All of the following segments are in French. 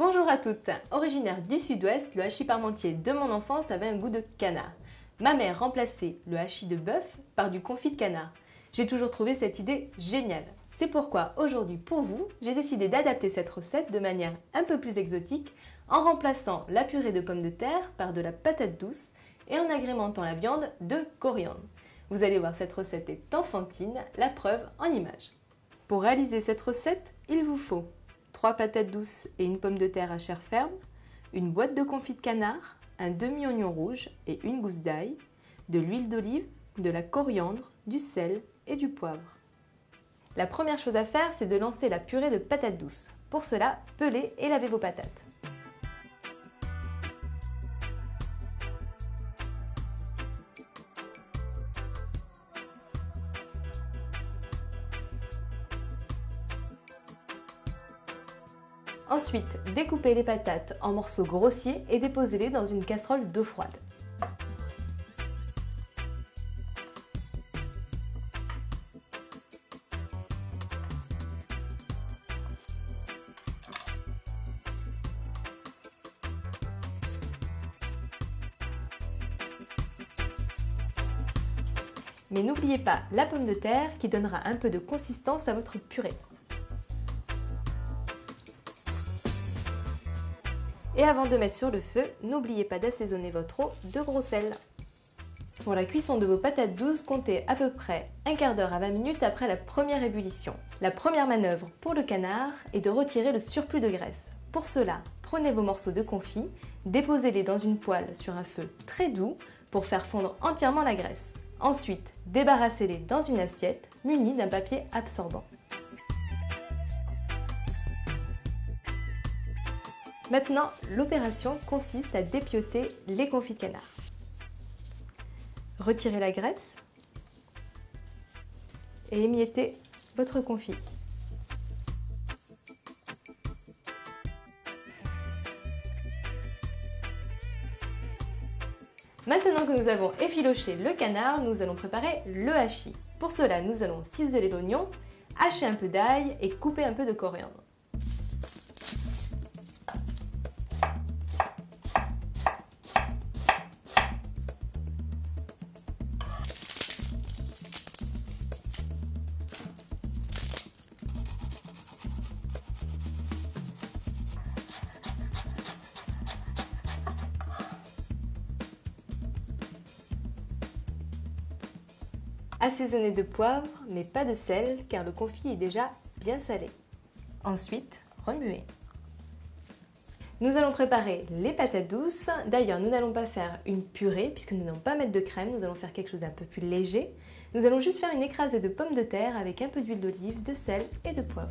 Bonjour à toutes. Originaire du sud-ouest, le hachis parmentier de mon enfance avait un goût de canard. Ma mère remplaçait le hachis de bœuf par du confit de canard. J'ai toujours trouvé cette idée géniale. C'est pourquoi aujourd'hui pour vous, j'ai décidé d'adapter cette recette de manière un peu plus exotique en remplaçant la purée de pommes de terre par de la patate douce et en agrémentant la viande de coriandre. Vous allez voir, cette recette est enfantine, la preuve en images. Pour réaliser cette recette, il vous faut 3 patates douces et une pomme de terre à chair ferme, une boîte de confit de canard, un demi-oignon rouge et une gousse d'ail, de l'huile d'olive, de la coriandre, du sel et du poivre. La première chose à faire, c'est de lancer la purée de patates douces. Pour cela, pelez et lavez vos patates. Ensuite, découpez les patates en morceaux grossiers et déposez-les dans une casserole d'eau froide. Mais n'oubliez pas la pomme de terre qui donnera un peu de consistance à votre purée. Et avant de mettre sur le feu, n'oubliez pas d'assaisonner votre eau de gros sel. Pour la cuisson de vos patates douces, comptez à peu près un quart d'heure à 20 minutes après la première ébullition. La première manœuvre pour le canard est de retirer le surplus de graisse. Pour cela, prenez vos morceaux de confit, déposez-les dans une poêle sur un feu très doux pour faire fondre entièrement la graisse. Ensuite, débarrassez-les dans une assiette munie d'un papier absorbant. Maintenant, l'opération consiste à dépioter les confits de canard. Retirez la graisse et émiettez votre confit. Maintenant que nous avons effiloché le canard, nous allons préparer le hachis. Pour cela, nous allons ciseler l'oignon, hacher un peu d'ail et couper un peu de coriandre. Assaisonnez de poivre, mais pas de sel, car le confit est déjà bien salé. Ensuite, remuez. Nous allons préparer les patates douces. D'ailleurs, nous n'allons pas faire une purée, puisque nous n'allons pas mettre de crème, nous allons faire quelque chose d'un peu plus léger. Nous allons juste faire une écrasée de pommes de terre avec un peu d'huile d'olive, de sel et de poivre.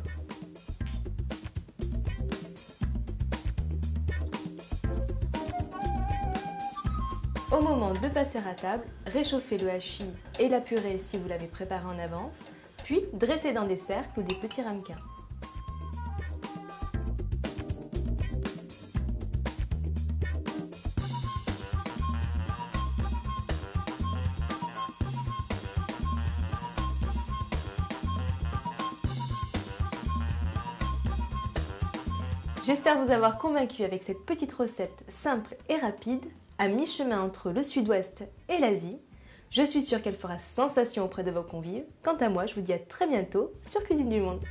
Au moment de passer à table, réchauffez le hachis et la purée si vous l'avez préparé en avance, puis dressez dans des cercles ou des petits ramequins. J'espère vous avoir convaincu avec cette petite recette simple et rapide, à mi-chemin entre le sud-ouest et l'Asie. Je suis sûre qu'elle fera sensation auprès de vos convives. Quant à moi, je vous dis à très bientôt sur Cuisine du Monde.